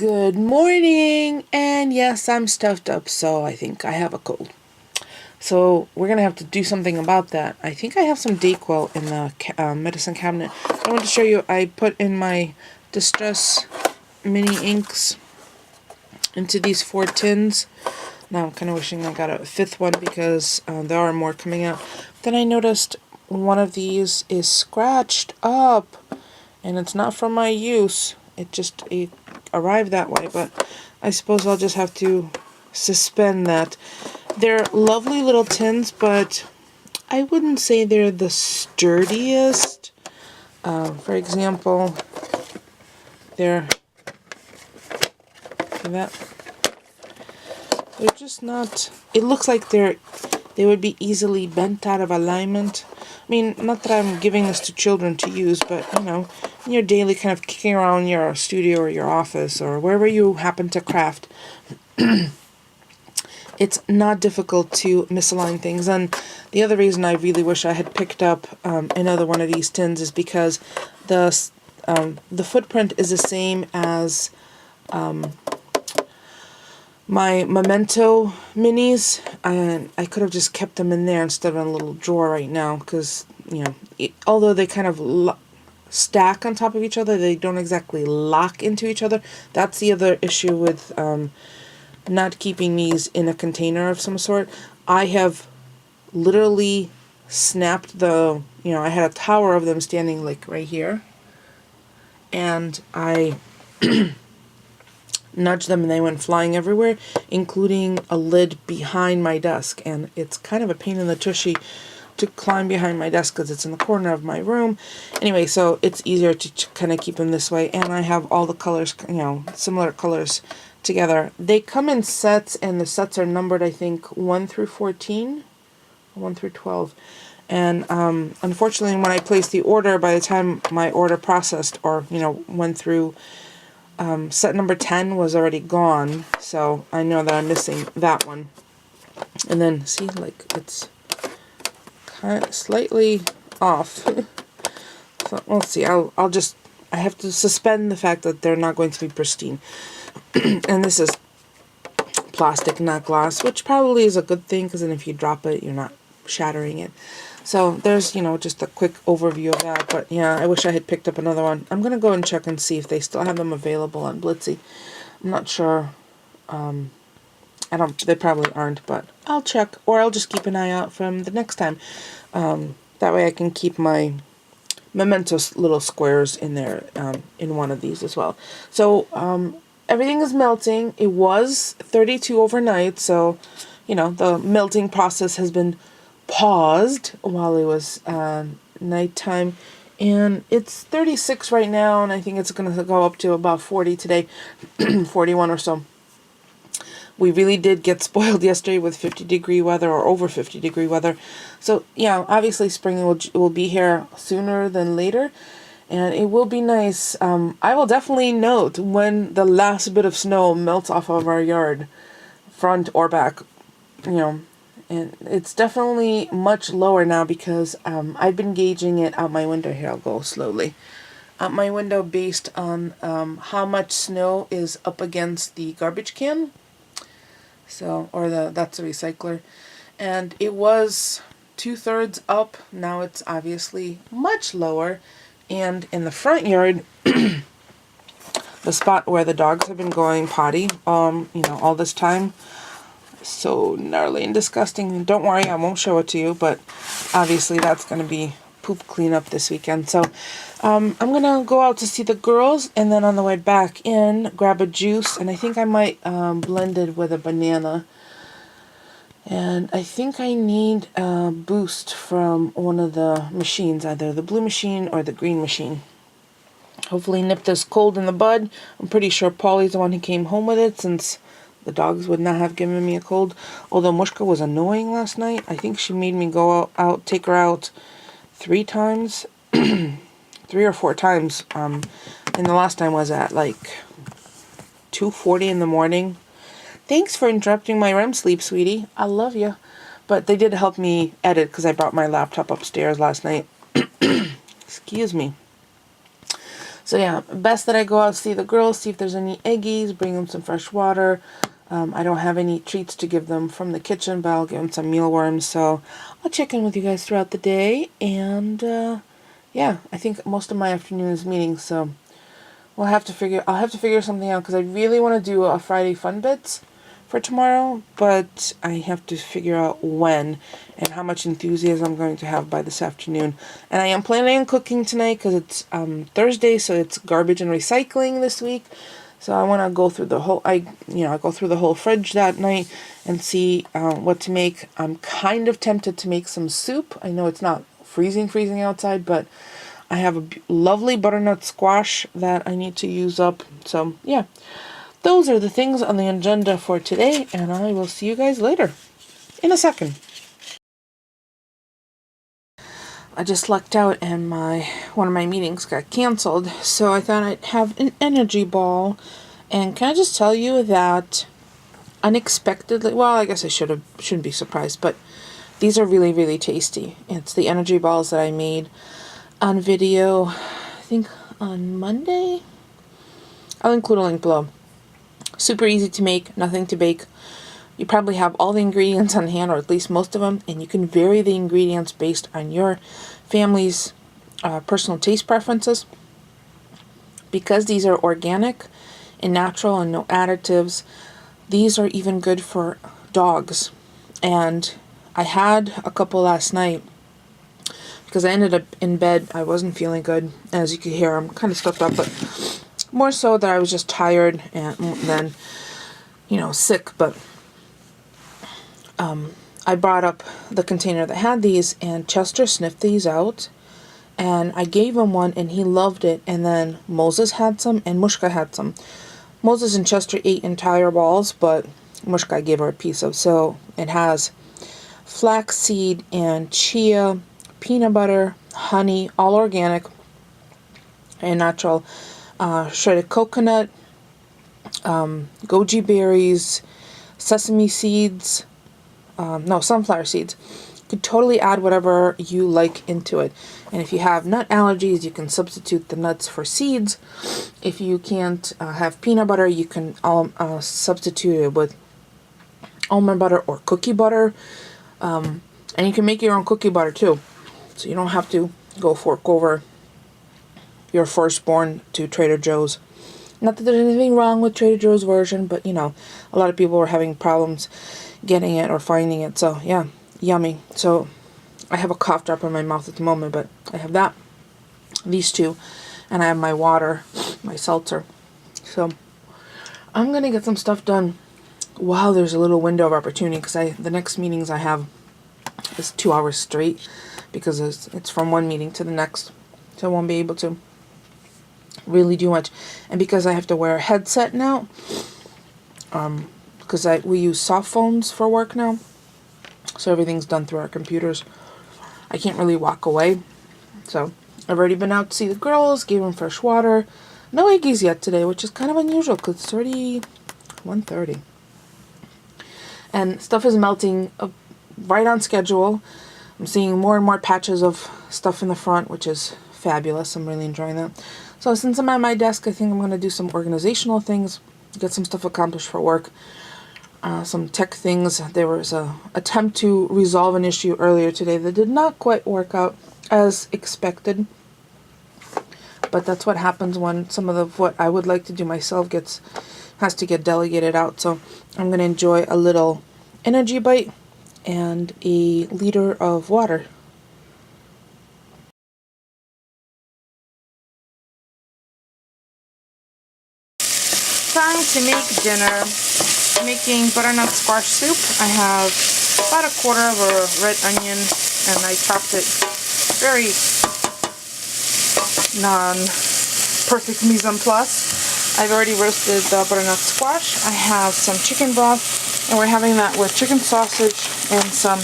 Good morning, and yes, I'm stuffed up, so I think I have a cold. So we're gonna have to do something about that. I think I have some Dayquil in the medicine cabinet. I want to show you. I put in my Distress mini inks into these 4 tins. Now I'm kind of wishing I got a 5th one because there are more coming out. Then I noticed one of these is scratched up, and it's not from my use. It arrived that way, but I suppose I'll just have to suspend that. They're lovely little tins, but I wouldn't say they're the sturdiest. For example, they're just not. It looks like they would be easily bent out of alignment. I mean, not that I'm giving this to children to use, but you know, in your daily kind of kicking around your studio or your office or wherever you happen to craft, it's not difficult to misalign things. And the other reason I really wish I had picked up another one of these tins is because the footprint is the same as my Memento minis, and I could have just kept them in there instead of in a little drawer right now, because, you know, although they kind of stack on top of each other, they don't exactly lock into each other. That's the other issue with not keeping these in a container of some sort. I have literally snapped I had a tower of them standing like right here, and I nudged them and they went flying everywhere, including a lid behind my desk. And it's kind of a pain in the tushy to climb behind my desk because it's in the corner of my room. Anyway, so it's easier to kind of keep them this way. And I have all the colors, similar colors together. They come in sets, and the sets are numbered, I think, 1 through 14, 1 through 12. And unfortunately, when I placed the order, by the time my order processed or, went through, set number 10 was already gone, so I know that I'm missing that one. And then, see, like, it's kind of slightly off. So, we'll see. I have to suspend the fact that they're not going to be pristine. And this is plastic, not glass, which probably is a good thing, because then if you drop it, you're not shattering it. So there's, just a quick overview of that. But yeah, I wish I had picked up another one. I'm going to go and check and see if they still have them available on Blitsy. I'm not sure. They probably aren't, but I'll check, or I'll just keep an eye out for them the next time. That way I can keep my Memento little squares in there, in one of these as well. So everything is melting. It was 32 overnight, so the melting process has been paused while it was nighttime, and it's 36 right now, and I think it's going to go up to about 40 today, 41 or so. We really did get spoiled yesterday with 50-degree weather, or over 50-degree weather. So yeah, obviously spring will be here sooner than later, and it will be nice. I will definitely note when the last bit of snow melts off of our yard, front or back, and it's definitely much lower now because I've been gauging it out my window. Here, I'll go slowly. Out my window based on how much snow is up against the garbage can. So, that's a recycler. And it was 2/3 up. Now it's obviously much lower. And in the front yard, the spot where the dogs have been going potty, all this time, so gnarly and disgusting. Don't worry, I won't show it to you, but obviously that's going to be poop cleanup this weekend. So I'm going to go out to see the girls, and then on the way back in, grab a juice, and I think I might blend it with a banana. And I think I need a boost from one of the machines, either the blue machine or the green machine. Hopefully nip this cold in the bud. I'm pretty sure Polly's the one who came home with it, since the dogs would not have given me a cold. Although Mushka was annoying last night. I think she made me go out, take her out 3 times. 3 or 4 times. And the last time was at like 2:40 in the morning. Thanks for interrupting my REM sleep, sweetie. I love you. But they did help me edit because I brought my laptop upstairs last night. Excuse me. So yeah, best that I go out, see the girls, see if there's any eggies, bring them some fresh water. I don't have any treats to give them from the kitchen, but I'll give them some mealworms. So I'll check in with you guys throughout the day. And yeah, I think most of my afternoon is meetings. So I'll have to figure something out because I really want to do a Friday Fun Bits for tomorrow, but I have to figure out when and how much enthusiasm I'm going to have by this afternoon. And I am planning on cooking tonight because it's Thursday, so it's garbage and recycling this week. So I want to go through the whole, I go through the whole fridge that night and see what to make. I'm kind of tempted to make some soup. I know it's not freezing outside, but I have a lovely butternut squash that I need to use up. So yeah, those are the things on the agenda for today, and I will see you guys later in a second. I just lucked out and one of my meetings got canceled, so I thought I'd have an energy ball. And can I just tell you that unexpectedly, well, I guess I shouldn't be surprised, but these are really, really tasty. It's the energy balls that I made on video, I think on Monday. I'll include a link below. Super easy to make, nothing to bake. You probably have all the ingredients on hand, or at least most of them, and you can vary the ingredients based on your family's personal taste preferences. Because these are organic and natural and no additives, these are even good for dogs. And I had a couple last night because I ended up in bed. I wasn't feeling good. As you can hear, I'm kind of stuffed up, but more so that I was just tired and then, sick. But I brought up the container that had these, and Chester sniffed these out, and I gave him one, and he loved it. And then Moses had some, and Mushka had some. Moses and Chester ate entire balls, but Mushka I gave her a piece of. So it has flaxseed and chia, peanut butter, honey, all organic and natural, shredded coconut, goji berries, sesame seeds, sunflower seeds. You could totally add whatever you like into it. And if you have nut allergies, you can substitute the nuts for seeds. If you can't have peanut butter, you can substitute it with almond butter or cookie butter. And you can make your own cookie butter too. So you don't have to go fork over your firstborn to Trader Joe's. Not that there's anything wrong with Trader Joe's version, but a lot of people were having problems getting it or finding it. So yeah, yummy. So I have a cough drop in my mouth at the moment, but I have that, these two, and I have my water, my seltzer. So I'm gonna get some stuff done while there's a little window of opportunity, because the next meetings I have is 2 hours straight, because it's from one meeting to the next, so I won't be able to really do much. And because I have to wear a headset now, because we use soft phones for work now, so everything's done through our computers. I can't really walk away. So I've already been out to see the girls, gave them fresh water. No eggies yet today, which is kind of unusual because it's already 1:30. And stuff is melting right on schedule. I'm seeing more and more patches of stuff in the front, which is fabulous. I'm really enjoying that. So since I'm at my desk, I think I'm going to do some organizational things, get some stuff accomplished for work. Some tech things. There was a attempt to resolve an issue earlier today that did not quite work out as expected. But that's what happens when some of what I would like to do myself has to get delegated out. So I'm going to enjoy a little energy bite and a liter of water. Time to make dinner. Making butternut squash soup. I have about a quarter of a red onion, and I chopped it very non-perfect mise en place. I've already roasted the butternut squash. I have some chicken broth, and we're having that with chicken sausage and some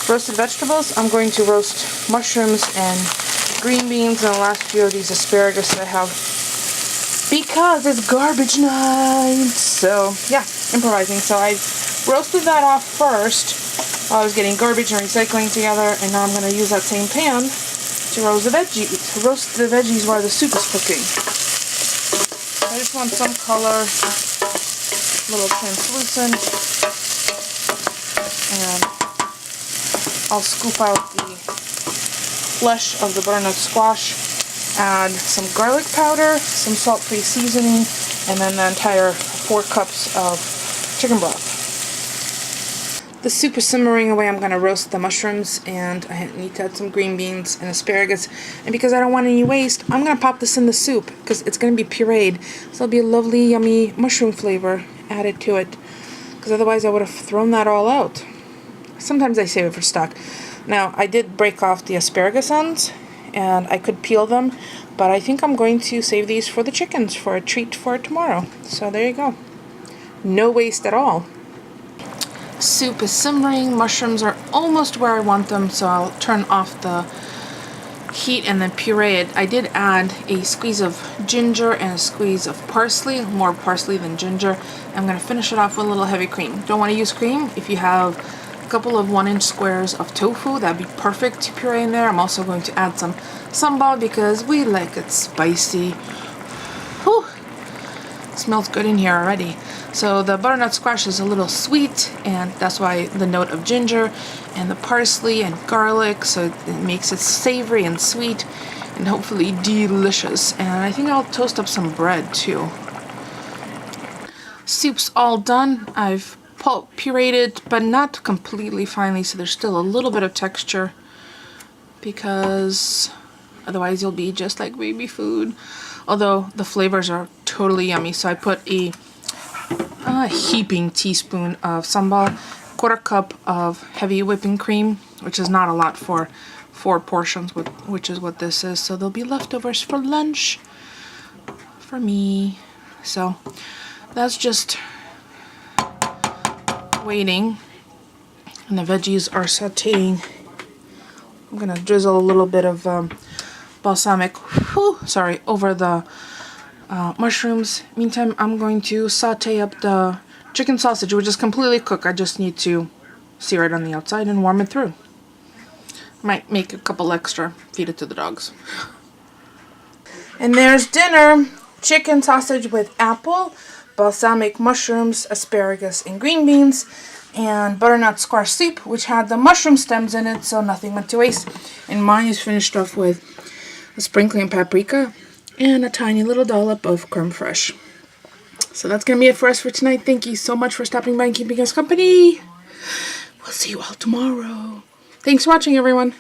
roasted vegetables. I'm going to roast mushrooms and green beans and the last few of these asparagus that I have, because it's garbage night. So yeah, improvising. So I roasted that off first while I was getting garbage and recycling together, and now I'm going to use that same pan to roast the veggies while the soup is cooking. I just want some color, a little translucent, and I'll scoop out the flesh of the butternut squash, add some garlic powder, some salt-free seasoning, and then the entire 4 cups of chicken broth. The soup is simmering away. I'm going to roast the mushrooms, and I need to add some green beans and asparagus. And because I don't want any waste, I'm going to pop this in the soup because it's going to be pureed. So it'll be a lovely, yummy mushroom flavor added to it. Because otherwise I would have thrown that all out. Sometimes I save it for stock. Now, I did break off the asparagus ends, and I could peel them. But I think I'm going to save these for the chickens for a treat for tomorrow. So there you go. No waste at all. Soup is simmering, mushrooms are almost where I want them, so I'll turn off the heat and then puree it. I did add a squeeze of ginger and a squeeze of parsley, more parsley than ginger. I'm going to finish it off with a little heavy cream. Don't want to use cream. If you have a couple of 1-inch squares of tofu, that'd be perfect to puree in there. I'm also going to add some sambal because we like it spicy. Whew. Smells good in here already. So the butternut squash is a little sweet, and that's why the note of ginger and the parsley and garlic, so it makes it savory and sweet and hopefully delicious. And I think I'll toast up some bread too. Soup's all done. I've pureed it, but not completely finely, so there's still a little bit of texture because otherwise you'll be just like baby food. Although the flavors are totally yummy, so I put a heaping teaspoon of sambal, 1/4 cup of heavy whipping cream, which is not a lot for 4 portions, which is what this is. So there'll be leftovers for lunch for me. So that's just waiting, and the veggies are sauteing. I'm gonna drizzle a little bit of balsamic, over the mushrooms. Meantime, I'm going to saute up the chicken sausage, which is completely cooked. I just need to sear it on the outside and warm it through. Might make a couple extra, feed it to the dogs. And there's dinner. Chicken sausage with apple, balsamic mushrooms, asparagus, and green beans, and butternut squash soup, which had the mushroom stems in it, so nothing went to waste. And mine is finished off with a sprinkling of paprika and a tiny little dollop of creme fraiche. So that's going to be it for us for tonight. Thank you so much for stopping by and keeping us company. We'll see you all tomorrow. Thanks for watching, everyone.